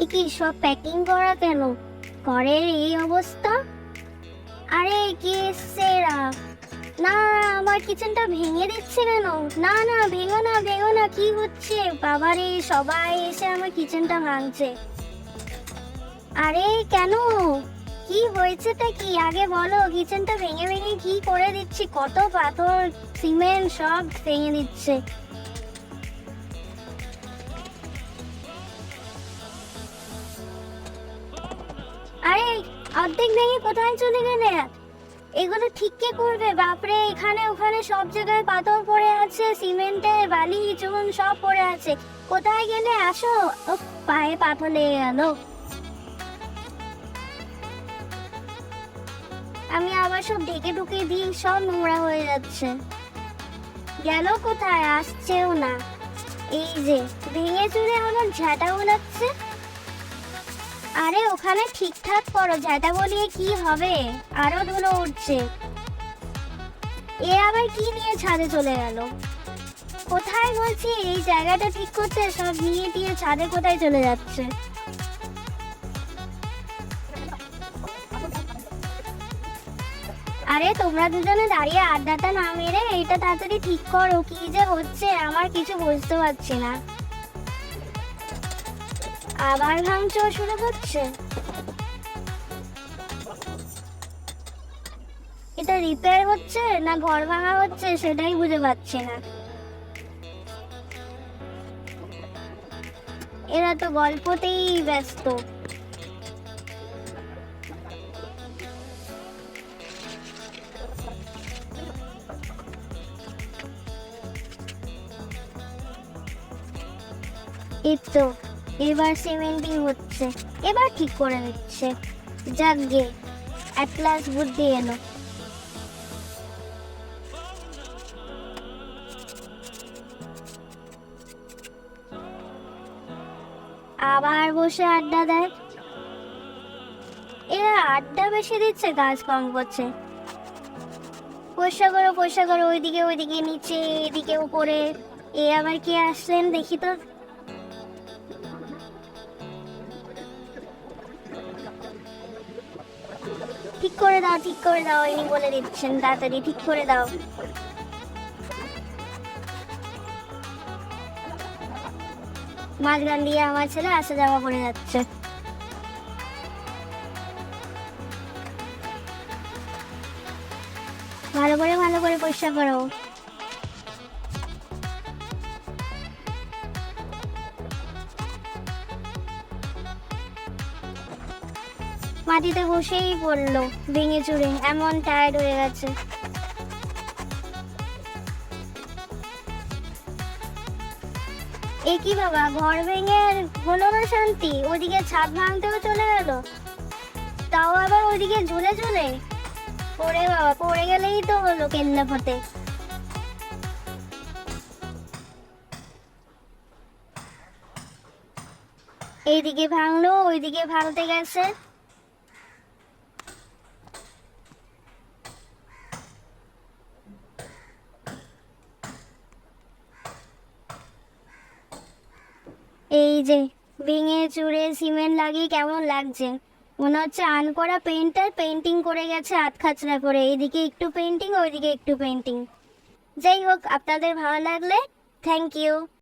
এ কি সব প্যাকিং করা কেন? ঘরের এই অবস্থা। আরে কি এসছে এরা? না, আমার কিচেনটা ভেঙে দিচ্ছে কেন? না না, ভেঙো না ভেঙো না, কি হচ্ছে বাবারে? সবাই এসে আমার কিচেনটা ভাঙছে। আরে কেন? কি হয়েছেটা কি আগে বলো? কিচেনটা ভেঙে ভেঙে কি করে দিচ্ছি, কত পাথর সিমেন্ট সব ভেঙে দিচ্ছে। আরে অর্ধেক ভেঙে কোথায় চলে গেলে? এগুলো ঠিক কে করবে? বাপরে, এখানে ওখানে সব জায়গায় পাথর পড়ে আছে, সিমেন্টের বালি চুন সব পড়ে আছে। কোথায় গেলে? আসো। উফ, পায়ে পাথর লেগে গেল। আমি আবার সব ঢেকে ঢুকে দিই, সব নোংরা হয়ে যাচ্ছে। গেল কোথায়? আসছেও না। এই যে ভেঙে চুরে আমার ঝাঁটা বোলাচ্ছে। আরে ওখানে ঠিকঠাক করো, ঝাঁটা বলিয়ে কি হবে? আরো ধুলো উঠছে। এ আবার কি নিয়ে ছাদে চলে গেল? কোথায় বলছি, এই জায়গাটা ঠিক করতে সব নিয়ে দিয়ে ছাদে কোথায় চলে যাচ্ছে? আরে তোমরা দুজনে দাঁড়িয়ে আড্ডাটা না মেরে এটা তাড়াতাড়ি ঠিক করো, কি যে হচ্ছে আমার কিছু বুঝতে পারছি না। আবার ভাঙচুর শুরু হচ্ছে। এটা রিপেয়ার হচ্ছে না ঘর ভাঙা হচ্ছে সেটাই বুঝে পাচ্ছি না। এরা তো গল্পতেই ব্যস্ত। এই তো এবার সিমেন্টিং হচ্ছে, এবার ঠিক করে দিচ্ছে। যাক গে, এক ক্লাস বুদ্ধি এলো। আবার বসে আড্ডা দেয়। এরা আড্ডা বেশি দিচ্ছে, কাজ কম করছে। পয়সা করো পয়সা করো, ওইদিকে ওইদিকে নিচে এদিকে উপরে। এ আবার কে আসলেন দেখি তো। ঠিক করে দাও ঠিক করে দাও, ইনি বলে দিচ্ছেন তাড়াতাড়ি ঠিক করে দাও। মাঝখান দিয়ে আমার ছেলে আসা যাওয়া করে যাচ্ছে। ভালো করে পরিষ্কার করো। মাটিতে বসেই পড়লো, ভেঙে চুরে এমন টায়ার্ড হয়ে গেছে। এ কি বাবা, ঘর ভেঙে আর হলো না শান্তি, ওদিকে ছাদ ভাঙতেও চলে গেল, তাও আবার ওদিকে ঝুলে ঝুলে। পড়ে বাবা, পড়ে গেলেই তো হলো কেল্লা ফতে। এইদিকে ভাঙলো ওইদিকে ভাঙতে গেছে। এই যে ভেঙে চুরে সিমেন্ট লাগিয়ে কেমন লাগছে, মনে হচ্ছে আনকরা পেইন্টার পেন্টিং করে গেছে আধ খাচরা করে, এইদিকে একটু পেন্টিং ওইদিকে একটু পেন্টিং। যাই হোক, আপনাদের ভালো লাগলে থ্যাংক ইউ।